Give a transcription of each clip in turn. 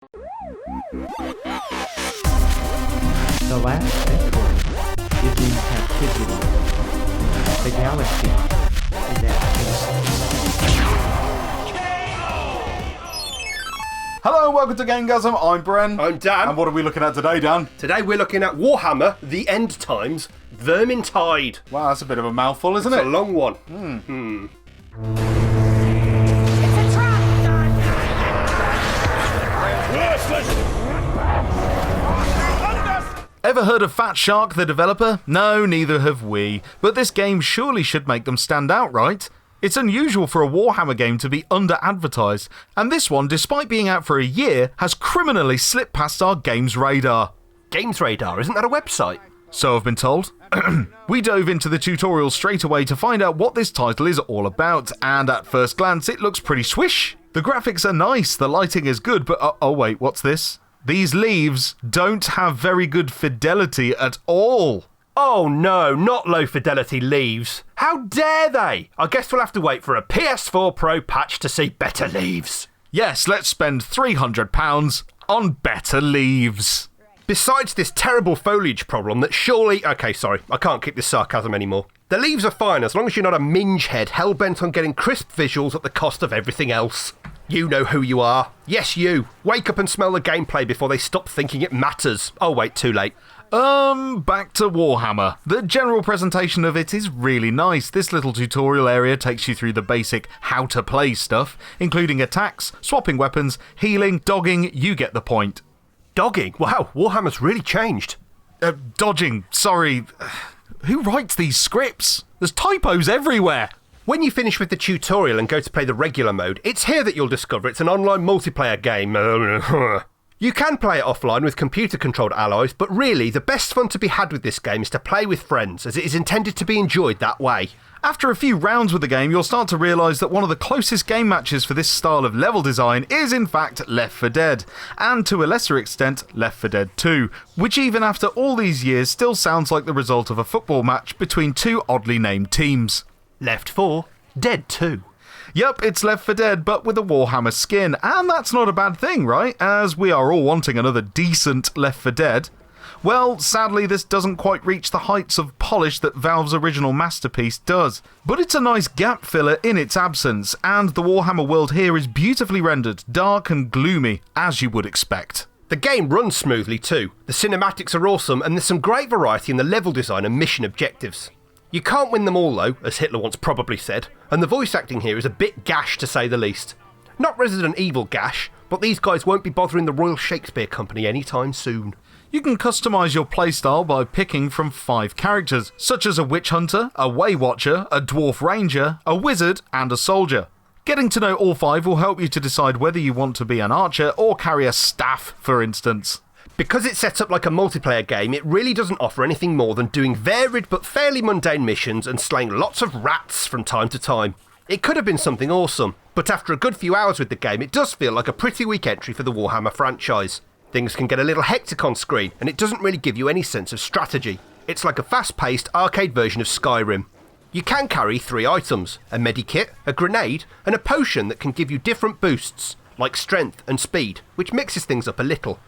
The last record is in captivity. The galaxy is at peace. Hello and welcome to GameGazm. I'm Bren. I'm Dan. And what are we looking at today, Dan? Today we're looking at Warhammer, The End Times, Vermintide. Wow, that's a bit of a mouthful, isn't It's it? a long one. It's a trap! Ever heard of Fat Shark, the developer? No, neither have we. But this game surely should make them stand out, right? It's unusual for a Warhammer game to be under-advertised, and this one, despite being out for a year, has criminally slipped past our game's radar. Games Radar, isn't that a website? So I've been told. We dove into the tutorial straight away to find out what this title is all about, and at first glance it looks pretty swish. The graphics are nice, the lighting is good, but oh wait, what's this? These leaves don't have very good fidelity at all. Oh no, not low fidelity leaves. How dare they? I guess we'll have to wait for a PS4 Pro patch to see better leaves. Yes, let's spend £300 on better leaves. Besides this terrible foliage problem that surely... Okay, sorry, I can't keep this sarcasm anymore. The leaves are fine as long as you're not a minge head hell-bent on getting crisp visuals at the cost of everything else. You know who you are. Yes, you. Wake up and smell the gameplay before they stop thinking it matters. Oh wait, too late. Back to Warhammer. The general presentation of it is really nice. This little tutorial area takes you through the basic how to play stuff, including attacks, swapping weapons, healing, dogging, you get the point. Dogging? Wow, Warhammer's really changed. Dodging, sorry. Who writes these scripts? There's typos everywhere. When you finish with the tutorial and go to play the regular mode, it's here that you'll discover it's an online multiplayer game. You can play it offline with computer-controlled allies, but really, the best fun to be had with this game is to play with friends, as it is intended to be enjoyed that way. After a few rounds with the game, you'll start to realise that one of the closest game matches for this style of level design is in fact Left 4 Dead, and to a lesser extent Left 4 Dead 2, which even after all these years still sounds like the result of a football match between two oddly named teams. Left 4, Dead 2. Yep, it's Left 4 Dead, but with a Warhammer skin, and that's not a bad thing, right? As we are all wanting another decent Left 4 Dead. Well, sadly, this doesn't quite reach the heights of polish that Valve's original masterpiece does. But it's a nice gap filler in its absence, and the Warhammer world here is beautifully rendered, dark and gloomy, as you would expect. The game runs smoothly too. The cinematics are awesome, and there's some great variety in the level design and mission objectives. You can't win them all though, as Hitler once probably said, and the voice acting here is a bit gash to say the least. Not Resident Evil gash, but these guys won't be bothering the Royal Shakespeare Company anytime soon. You can customise your playstyle by picking from 5 characters, such as a witch hunter, a way watcher, a dwarf ranger, a wizard, and a soldier. Getting to know all 5 will help you to decide whether you want to be an archer or carry a staff, for instance. Because it's set up like a multiplayer game, it really doesn't offer anything more than doing varied but fairly mundane missions and slaying lots of rats from time to time. It could have been something awesome, but after a good few hours with the game, it does feel like a pretty weak entry for the Warhammer franchise. Things can get a little hectic on screen, and it doesn't really give you any sense of strategy. It's like a fast-paced arcade version of Skyrim. You can carry 3 items, a medikit, a grenade, and a potion that can give you different boosts, like strength and speed, which mixes things up a little.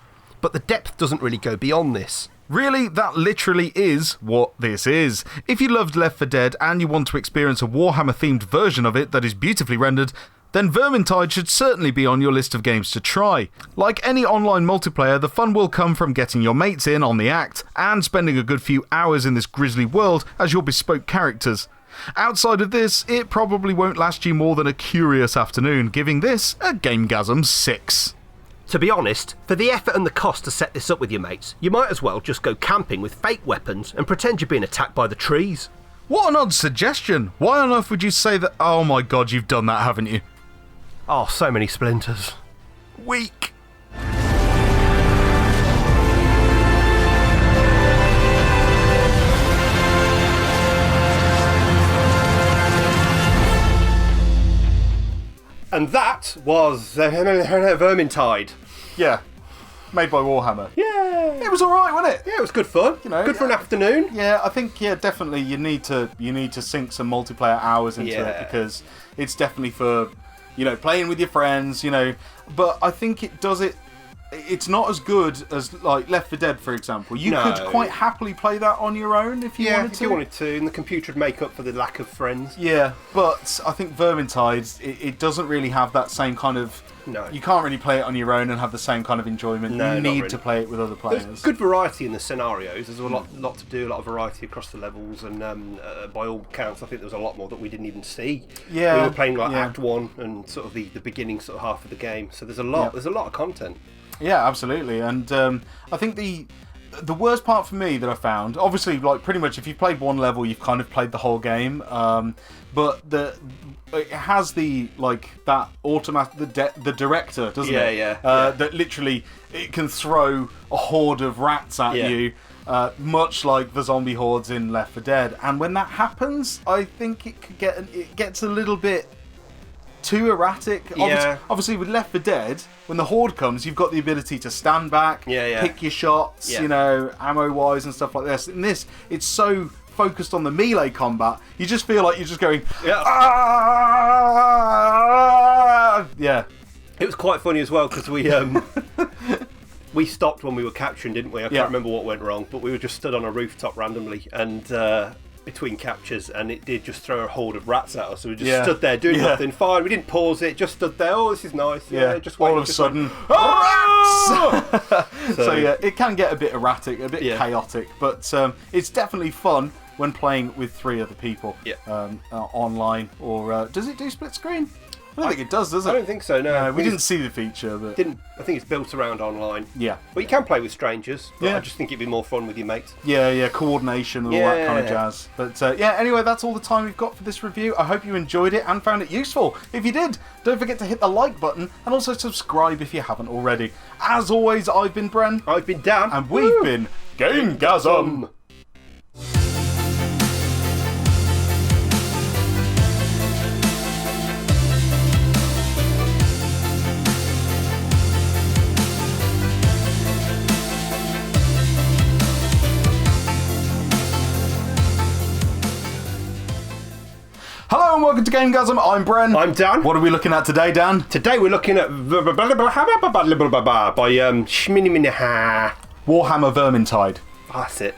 But the depth doesn't really go beyond this. Really, that literally is what this is. If you loved Left 4 Dead and you want to experience a Warhammer-themed version of it that is beautifully rendered, then Vermintide should certainly be on your list of games to try. Like any online multiplayer, the fun will come from getting your mates in on the act and spending a good few hours in this grisly world as your bespoke characters. Outside of this, it probably won't last you more than a curious afternoon, giving this a GameGazm 6. To be honest, for the effort and the cost to set this up with your mates, you might as well just go camping with fake weapons and pretend you're being attacked by the trees. What an odd suggestion. Why on earth would you say that? Oh my god, you've done that, haven't you? Oh, so many splinters. Weak. And that was Vermintide. Yeah. Made by Warhammer. Yeah. It was alright, wasn't it? Yeah, it was good fun. You know, good for an afternoon. Yeah, I think definitely you need to sink some multiplayer hours into it because it's definitely for, playing with your friends, But I think it does it it's not as good as like Left 4 Dead, for example. You No. could quite happily play that on your own if you wanted to. if you wanted to, and the computer would make up for the lack of friends. Yeah, but I think Vermintide, it doesn't really have that same kind of... No. You can't really play it on your own and have the same kind of enjoyment. No, you not need really. to play it with other players. There's good variety in the scenarios. There's a lot to do, a lot of variety across the levels, and by all counts, I think there was a lot more that we didn't even see. Yeah, we were playing like yeah. Act 1 and sort of the beginning sort of half of the game. So there's a lot. Yeah. There's a lot of content. Yeah, absolutely. And I think the worst part for me that I found, obviously, like pretty much if you've played one level, you've kind of played the whole game. But it has the like that automatic the director, doesn't it? Yeah. That literally it can throw a horde of rats at Yeah. you. Much like the zombie hordes in Left 4 Dead, and when that happens, I think it gets a little bit too erratic. Yeah. Obviously, with Left 4 Dead, when the horde comes, you've got the ability to stand back, pick your shots, Yeah. you know, ammo-wise and stuff like this. In this, it's so focused on the melee combat, you just feel like you're just going, ah! Yeah. It was quite funny as well because we we stopped when we were capturing, didn't we? I can't remember what went wrong, but we were just stood on a rooftop randomly and between captures, and it did just throw a horde of rats at us. So we just stood there doing nothing. Fine, we didn't pause it. Just stood there. Oh, this is nice. Yeah, just all waiting, of a just sudden, went, rats! So yeah, it can get a bit erratic, a bit chaotic, but it's definitely fun when playing with 3 other people online. Or does it do split screen? I don't think it does it? I don't think so. No, we didn't see the feature, but I think it's built around online. Yeah, but you can play with strangers. But Yeah. I just think it'd be more fun with your mates. yeah, coordination and all that kind of jazz. But yeah, anyway, that's all the time we've got for this review. I hope you enjoyed it and found it useful. If you did, don't forget to hit the like button and also subscribe if you haven't already. As always, I've been Bren, I've been Dan, and we've been GameGazm. Hello and welcome to GameGazm. I'm Bren. I'm Dan. What are we looking at today, Dan? Today we're looking at by Shminiminaha. Warhammer Vermintide. That's it.